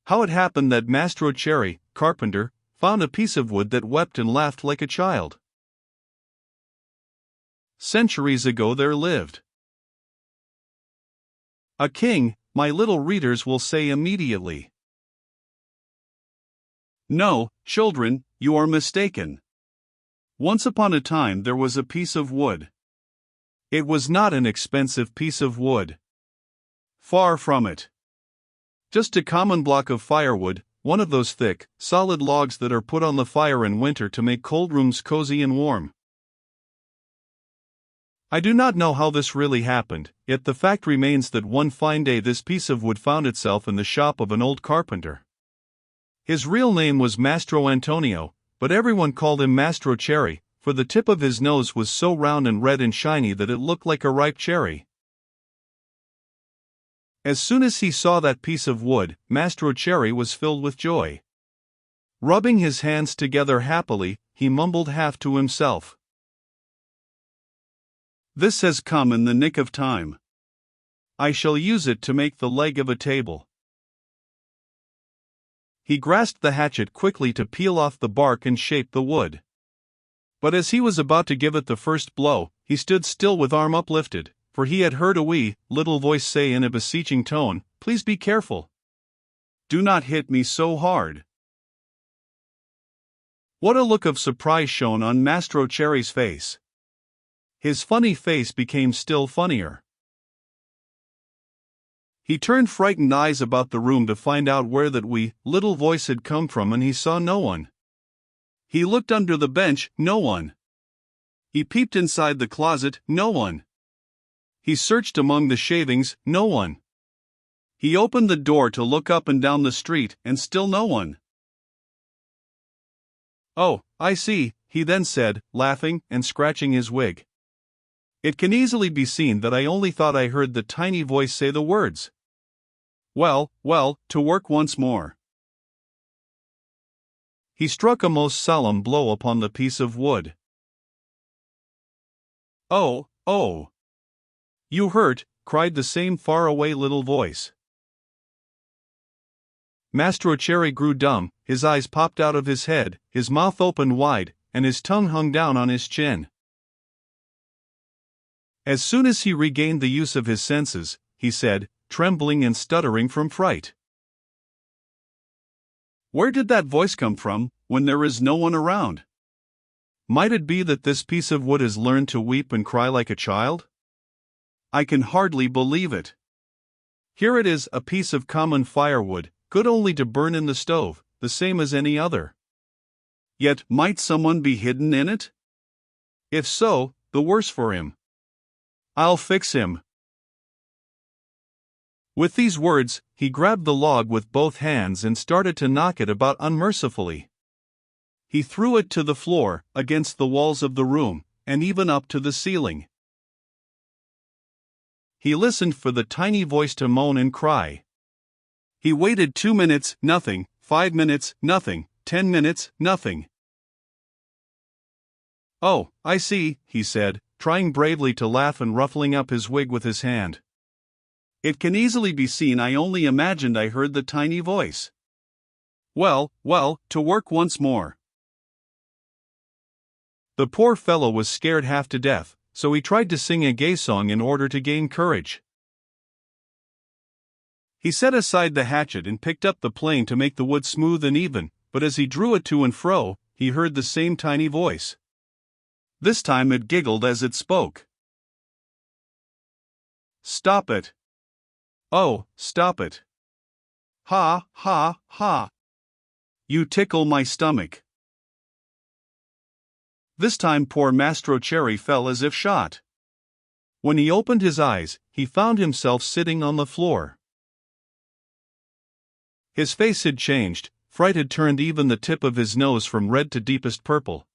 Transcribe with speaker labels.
Speaker 1: How it happened that Mastro Cherry, carpenter, found a piece of wood that wept and laughed like a child. Centuries ago there lived a king, my little readers will say immediately. No, children, you are mistaken. Once upon a time there was a piece of wood. It was not an expensive piece of wood. Far from it. Just a common block of firewood, one of those thick, solid logs that are put on the fire in winter to make cold rooms cozy and warm. I do not know how this really happened, yet the fact remains that one fine day this piece of wood found itself in the shop of an old carpenter. His real name was Mastro Antonio, but everyone called him Mastro Cherry, for the tip of his nose was so round and red and shiny that it looked like a ripe cherry. As soon as he saw that piece of wood, Mastro Cherry was filled with joy. Rubbing his hands together happily, he mumbled half to himself. This has come in the nick of time. I shall use it to make the leg of a table. He grasped the hatchet quickly to peel off the bark and shape the wood. But as he was about to give it the first blow, he stood still with arm uplifted, for he had heard a wee, little voice say in a beseeching tone, "Please be careful. Do not hit me so hard." What a look of surprise shone on Mastro Cherry's face. His funny face became still funnier. He turned frightened eyes about the room to find out where that wee, little voice had come from, and he saw no one. He looked under the bench, no one. He peeped inside the closet, no one. He searched among the shavings, no one. He opened the door to look up and down the street, and still no one. "Oh, I see," he then said, laughing and scratching his wig. "It can easily be seen that I only thought I heard the tiny voice say the words. Well, well, to work once more." He struck a most solemn blow upon the piece of wood. "Oh, oh! You hurt," cried the same far-away little voice. Mastro Cherry grew dumb, his eyes popped out of his head, his mouth opened wide, and his tongue hung down on his chin. As soon as he regained the use of his senses, he said, trembling and stuttering from fright, "Where did that voice come from, when there is no one around? Might it be that this piece of wood has learned to weep and cry like a child? I can hardly believe it. Here it is, a piece of common firewood, good only to burn in the stove, the same as any other. Yet might someone be hidden in it? If so, the worse for him. I'll fix him." With these words, he grabbed the log with both hands and started to knock it about unmercifully. He threw it to the floor, against the walls of the room, and even up to the ceiling. He listened for the tiny voice to moan and cry. He waited 2 minutes, nothing, 5 minutes, nothing, 10 minutes, nothing. "Oh, I see," he said, trying bravely to laugh and ruffling up his wig with his hand. "It can easily be seen I only imagined I heard the tiny voice. Well, well, to work once more." The poor fellow was scared half to death, so he tried to sing a gay song in order to gain courage. He set aside the hatchet and picked up the plane to make the wood smooth and even, but as he drew it to and fro, he heard the same tiny voice. This time it giggled as it spoke. "Stop it. Oh, stop it. Ha, ha, ha. You tickle my stomach." This time poor Mastro Cherry fell as if shot. When he opened his eyes, he found himself sitting on the floor. His face had changed, fright had turned even the tip of his nose from red to deepest purple.